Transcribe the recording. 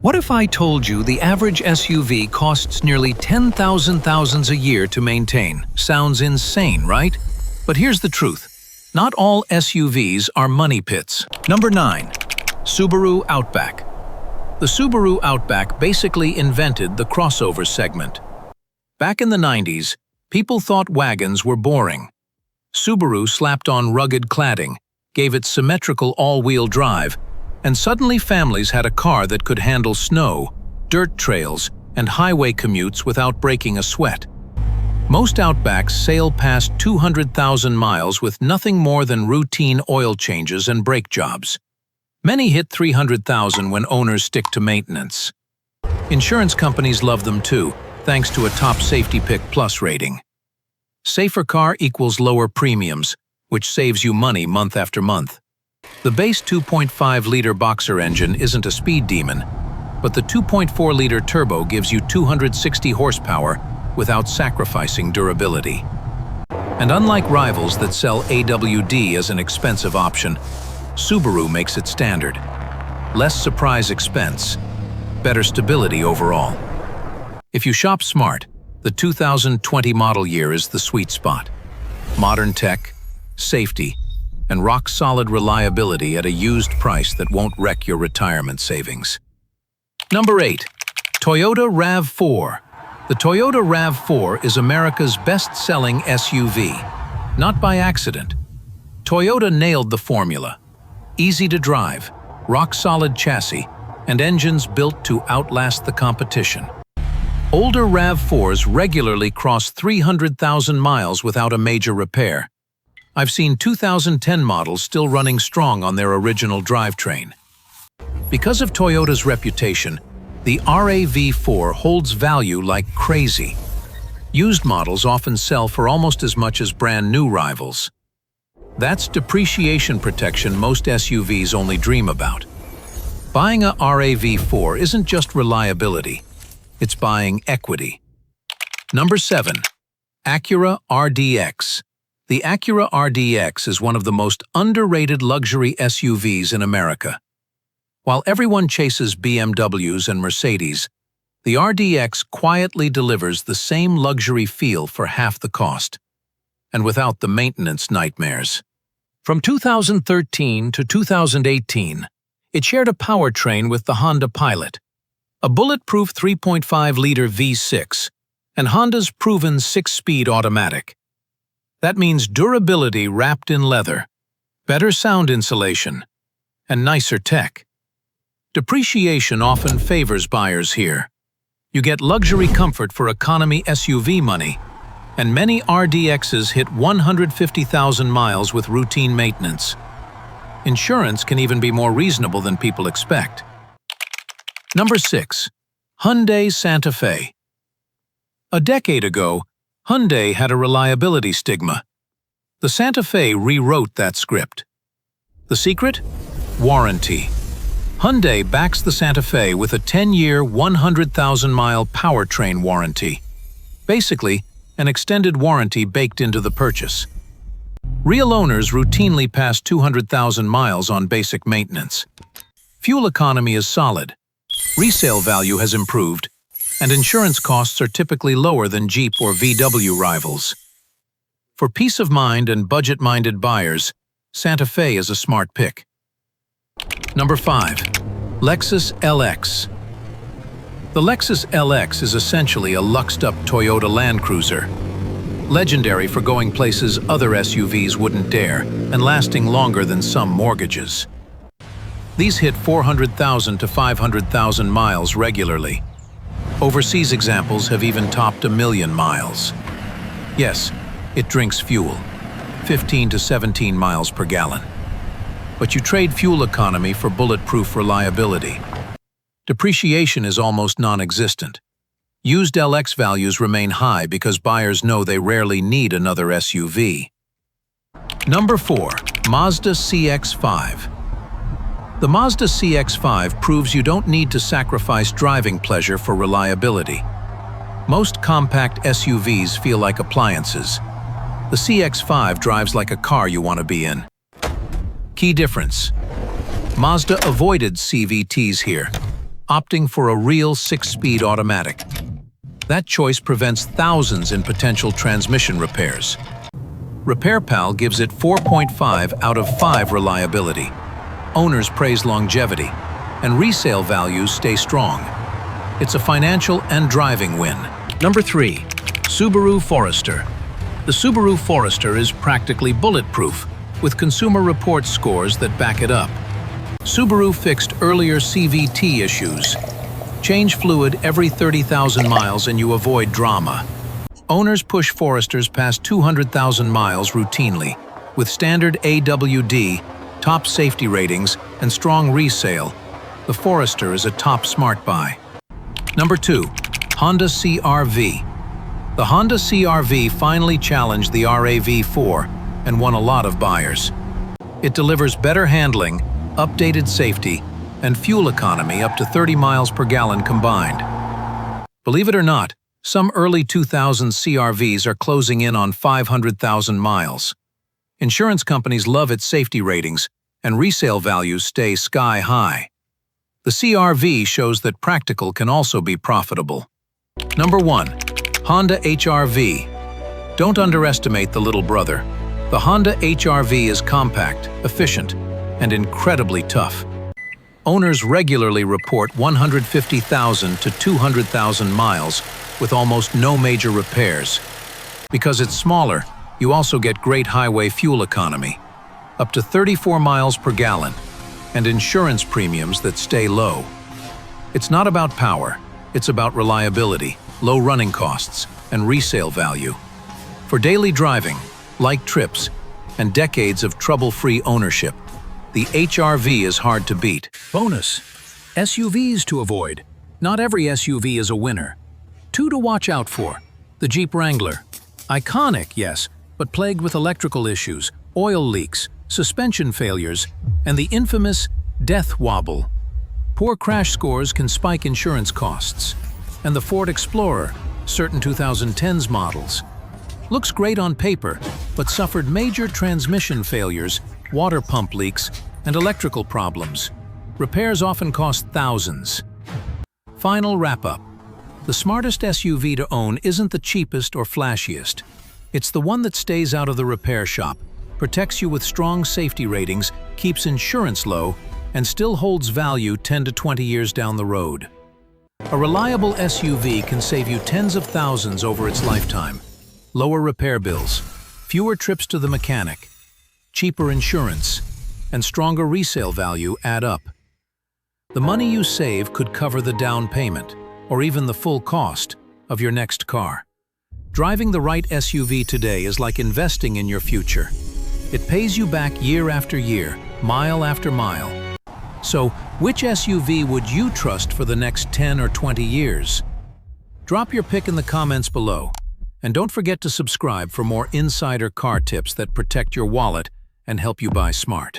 What if I told you the average SUV costs nearly 10,000 a year to maintain? Sounds insane, right? But here's the truth. Not all SUVs are money pits. Number 9. Subaru Outback. The Subaru Outback basically invented the crossover segment. Back in the 90s, people thought wagons were boring. Subaru slapped on rugged cladding, gave it symmetrical all-wheel drive, and suddenly families had a car that could handle snow, dirt trails, and highway commutes without breaking a sweat. Most Outbacks sail past 200,000 miles with nothing more than routine oil changes and brake jobs. Many hit 300,000 when owners stick to maintenance. Insurance companies love them too, thanks to a top Safety Pick Plus rating. Safer car equals lower premiums, which saves you money month after month. The base 2.5-liter Boxer engine isn't a speed demon, but the 2.4-liter turbo gives you 260 horsepower without sacrificing durability. And unlike rivals that sell AWD as an expensive option, Subaru makes it standard. Less surprise expense, better stability overall. If you shop smart, the 2020 model year is the sweet spot. Modern tech, safety, and rock-solid reliability at a used price that won't wreck your retirement savings. Number 8. Toyota RAV4. The Toyota RAV4 is America's best-selling SUV. Not by accident. Toyota nailed the formula. Easy to drive, rock-solid chassis, and engines built to outlast the competition. Older RAV4s regularly cross 300,000 miles without a major repair. I've seen 2010 models still running strong on their original drivetrain. Because of Toyota's reputation, the RAV4 holds value like crazy. Used models often sell for almost as much as brand new rivals. That's depreciation protection most SUVs only dream about. Buying a RAV4 isn't just reliability, it's buying equity. Number 7. Acura RDX. The Acura RDX is one of the most underrated luxury SUVs in America. While everyone chases BMWs and Mercedes, the RDX quietly delivers the same luxury feel for half the cost, and without the maintenance nightmares. From 2013 to 2018, it shared a powertrain with the Honda Pilot, a bulletproof 3.5-liter V6, and Honda's proven 6-speed automatic. That means durability wrapped in leather, better sound insulation, and nicer tech. Depreciation often favors buyers here. You get luxury comfort for economy SUV money, and many RDXs hit 150,000 miles with routine maintenance. Insurance can even be more reasonable than people expect. Number 6. Hyundai Santa Fe. A decade ago, Hyundai had a reliability stigma. The Santa Fe rewrote that script. The secret? Warranty. Hyundai backs the Santa Fe with a 10-year, 100,000-mile powertrain warranty. Basically, an extended warranty baked into the purchase. Real owners routinely pass 200,000 miles on basic maintenance. Fuel economy is solid. Resale value has improved, and insurance costs are typically lower than Jeep or VW rivals. For peace of mind and budget-minded buyers, Santa Fe is a smart pick. Number 5. Lexus LX. The Lexus LX is essentially a luxed-up Toyota Land Cruiser. Legendary for going places other SUVs wouldn't dare, and lasting longer than some mortgages. These hit 400,000 to 500,000 miles regularly. Overseas examples have even topped 1 million miles. Yes, it drinks fuel, 15 to 17 miles per gallon. But you trade fuel economy for bulletproof reliability. Depreciation is almost non-existent. Used LX values remain high because buyers know they rarely need another SUV. Number 4. Mazda CX-5. The Mazda CX-5 proves you don't need to sacrifice driving pleasure for reliability. Most compact SUVs feel like appliances. The CX-5 drives like a car you want to be in. Key difference: Mazda avoided CVTs here. opting for a real 6-speed automatic. That choice prevents thousands in potential transmission repairs. RepairPal gives it 4.5 out of 5 reliability. Owners praise longevity, and resale values stay strong. It's a financial and driving win. Number 3. Subaru Forester. The Subaru Forester is practically bulletproof, with Consumer Reports scores that back it up. Subaru fixed earlier CVT issues. Change fluid every 30,000 miles and you avoid drama. Owners push Foresters past 200,000 miles routinely, with standard AWD, top safety ratings, and strong resale. The Forester is a top smart buy. Number 2. Honda CR-V. The Honda CR-V finally challenged the RAV4 and won a lot of buyers. It delivers better handling, updated safety, and fuel economy up to 30 miles per gallon combined. Believe it or not, some early 2000s CR-Vs are closing in on 500,000 miles. Insurance companies love its safety ratings, and resale values stay sky high. The CR-V shows that practical can also be profitable. Number 1. Honda HR-V. Don't underestimate the little brother. The Honda HR-V is compact, efficient, and incredibly tough. Owners regularly report 150,000 to 200,000 miles with almost no major repairs. Because it's smaller, you also get great highway fuel economy, up to 34 miles per gallon, and insurance premiums that stay low. It's not about power, it's about reliability, low running costs, and resale value. For daily driving, light trips, and decades of trouble-free ownership, the HR-V is hard to beat. Bonus: SUVs to avoid. Not every SUV is a winner. 2 to watch out for. The Jeep Wrangler. Iconic, yes, but plagued with electrical issues, oil leaks, suspension failures, and the infamous death wobble. Poor crash scores can spike insurance costs. And the Ford Explorer, certain 2010s models. Looks great on paper, but suffered major transmission failures, water pump leaks, and electrical problems. Repairs often cost thousands. Final wrap-up. The smartest SUV to own isn't the cheapest or flashiest. It's the one that stays out of the repair shop, protects you with strong safety ratings, keeps insurance low, and still holds value 10 to 20 years down the road. A reliable SUV can save you tens of thousands over its lifetime. Lower repair bills, fewer trips to the mechanic, cheaper insurance, and stronger resale value add up. The money you save could cover the down payment, or even the full cost, of your next car. Driving the right SUV today is like investing in your future. It pays you back year after year, mile after mile. So, which SUV would you trust for the next 10 or 20 years? Drop your pick in the comments below. And don't forget to subscribe for more insider car tips that protect your wallet and help you buy smart.